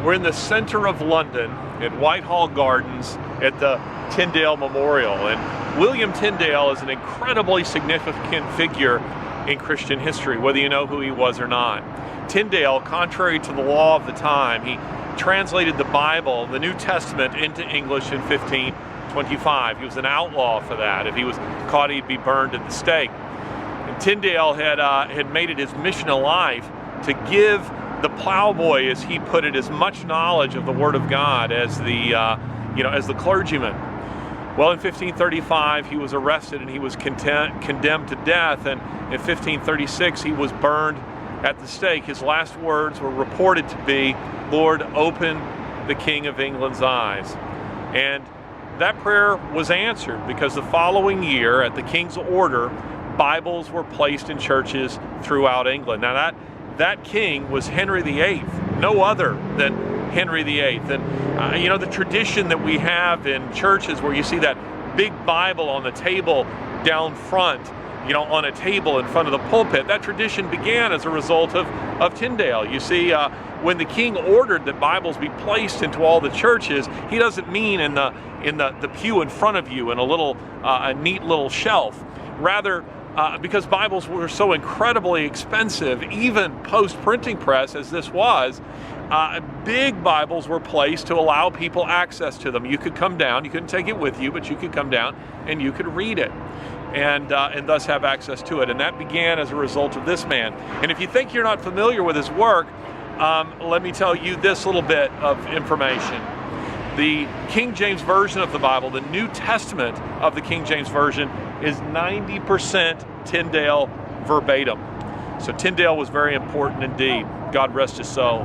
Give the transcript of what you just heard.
We're in the center of London at Whitehall Gardens at the Tyndale Memorial. And William Tyndale is an incredibly significant figure in Christian history, whether you know who he was or not. Tyndale, contrary to the law of the time, he translated the Bible, the New Testament, into English in 1525. He was an outlaw for that. If he was caught, he'd be burned at the stake. And Tyndale had made it his mission in life to give the plowboy, as he put it, as much knowledge of the Word of God as the clergyman. Well, in 1535, he was arrested and he was condemned to death. And in 1536, he was burned at the stake. His last words were reported to be, "Lord, open the King of England's eyes." And that prayer was answered, because the following year, at the King's order, Bibles were placed in churches throughout England. Now that king was Henry VIII, no other than Henry VIII. And the tradition that we have in churches, where you see that big Bible on the table down front, on a table in front of the pulpit, that tradition began as a result of Tyndale. You see, when the king ordered that Bibles be placed into all the churches, he doesn't mean in the pew in front of you in a neat little shelf. Rather, because Bibles were so incredibly expensive, even post-printing press as this was, big Bibles were placed to allow people access to them. You could come down, you couldn't take it with you, but you could come down and you could read it and thus have access to it. And that began as a result of this man. And if you think you're not familiar with his work, let me tell you this little bit of information. The King James Version of the Bible, the New Testament of the King James Version, is 90% Tyndale verbatim. So Tyndale was very important indeed. God rest his soul.